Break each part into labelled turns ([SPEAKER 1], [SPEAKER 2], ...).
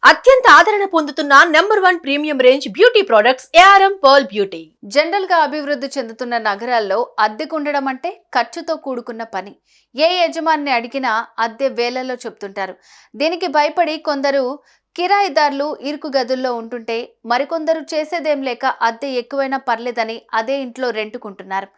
[SPEAKER 1] అత్యంత ఆదరణ పొందుతున్న number 1 premium range beauty products ARM pearl beauty.
[SPEAKER 2] General గా అభివృద్ధి చెందుతున్న నగరాల్లో అద్దెకుండడం అంటే ఖర్చుతో కూడుకున్న పని. ఏ యజమాని అడిగినా అద్దె వేలల్లో చెప్తుంటారు. దీనికి భయపడి కొందరు కిరాయిదారులు ఇరుకు గదుల్లో ఉంటుంటే, మరికొందరు చేసేదేం లేక అద్దె ఎక్కువైనా పర్లేదని అదే ఇంట్లో రెంటుకుంటున్నారు.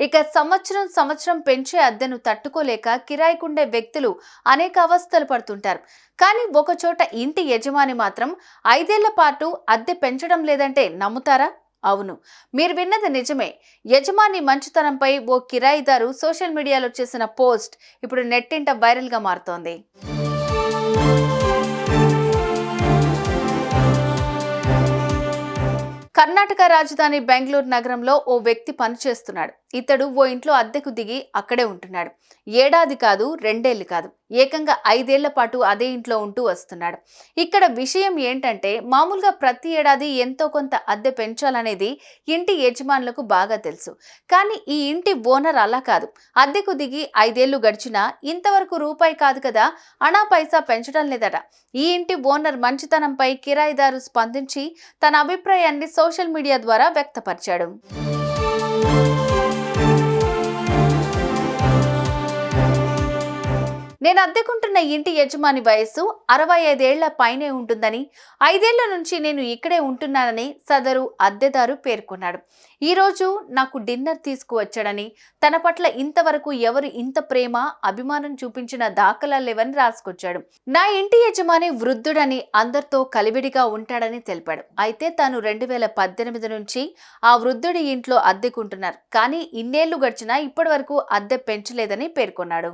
[SPEAKER 2] ఇక సంవత్సరం పెంచే అద్దెను తట్టుకోలేక కిరాయికుండే వ్యక్తులు అనేక అవస్థలు పడుతుంటారు. కానీ ఒకచోట ఇంటి యజమాని మాత్రం 5 ఏళ్ల పాటు అద్దె పెంచడం లేదంటే నమ్ముతారా? అవును, మీరు విన్నది నిజమే. యజమాని మంచితనంపై ఓ కిరాయిదారు సోషల్ మీడియాలో చేసిన పోస్ట్ ఇప్పుడు నెట్టింట వైరల్గా మారుతోంది. కర్ణాటక రాజధాని బెంగళూరు నగరంలో ఓ వ్యక్తి పనిచేస్తున్నాడు. ఇతడు ఓ ఇంట్లో అద్దెకు దిగి అక్కడే ఉంటున్నాడు. ఏడాది కాదు, 2 ఏళ్లు కాదు, ఏకంగా 5 ఏళ్ల పాటు అదే ఇంట్లో ఉంటూ వస్తున్నాడు. ఇక్కడ విషయం ఏంటంటే, మామూలుగా ప్రతి ఏడాది ఎంతో కొంత అద్దె పెంచాలనేది ఇంటి యజమానులకు బాగా తెలుసు. కానీ ఈ ఇంటి ఓనర్ అలా కాదు. అద్దెకు దిగి 5 ఏళ్లు గడిచినా ఇంతవరకు రూపాయి కాదు కదా, అణా పైసా పెంచడం లేదట. ఈ ఇంటి ఓనర్ మంచితనంపై కిరాయిదారు స్పందించి తన అభిప్రాయాన్ని సోషల్ మీడియా ద్వారా వ్యక్తపరిచాడు. నేను అద్దెకుంటున్న ఇంటి యజమాని వయస్సు 65 ఏళ్ల పైనే ఉంటుందని, 5 ఏళ్ల నుంచి నేను ఇక్కడే ఉంటున్నానని సదరు అద్దెదారు పేర్కొన్నాడు. ఈ రోజు నాకు డిన్నర్ తీసుకువచ్చాడని, తన పట్ల ఇంతవరకు ఎవరు ఇంత ప్రేమ, అభిమానం చూపించిన దాఖలాలు లేవని రాసుకొచ్చాడు. నా ఇంటి యజమాని వృద్ధుడని, అందరితో కలివిడిగా ఉంటాడని తెలిపాడు. అయితే తాను 2018 నుంచి ఆ వృద్ధుడి ఇంట్లో అద్దెకుంటున్నారు. కానీ ఇన్నేళ్లు గడిచినా ఇప్పటి వరకు అద్దె పెంచలేదని పేర్కొన్నాడు.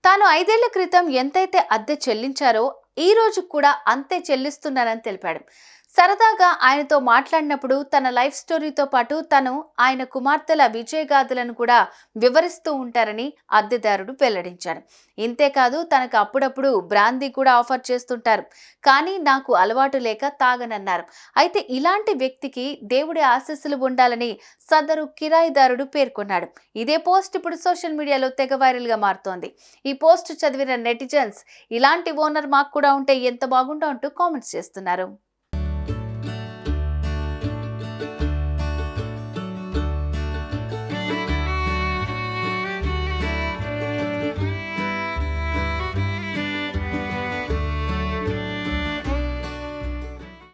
[SPEAKER 2] తాను 5 ఏళ్ల క్రితం ఎంతైతే అద్దె చెల్లించారో ఈ రోజు కూడా అంతే చెల్లిస్తున్నానని తెలిపాడు. సరదాగా ఆయనతో మాట్లాడినప్పుడు తన లైఫ్ స్టోరీతో పాటు తను ఆయన కుమార్తెల విజయగాథలను కూడా వివరిస్తూ ఉంటారని అద్దెదారుడు వెల్లడించాడు. ఇంతేకాదు, తనకు అప్పుడప్పుడు బ్రాందీ కూడా ఆఫర్ చేస్తుంటారు. కానీ నాకు అలవాటు లేక తాగనన్నారు. అయితే ఇలాంటి వ్యక్తికి దేవుడి ఆశీస్సులు ఉండాలని సదరు కిరాయిదారుడు పేర్కొన్నాడు. ఇదే పోస్ట్ ఇప్పుడు సోషల్ మీడియాలో తెగ వైరల్గా మారుతోంది. ఈ పోస్ట్ చదివిన నెటిజన్స్ ఇలాంటి ఓనర్ మాకు కూడా ఉంటే ఎంత బాగుండో అంటూ కామెంట్స్ చేస్తున్నారు.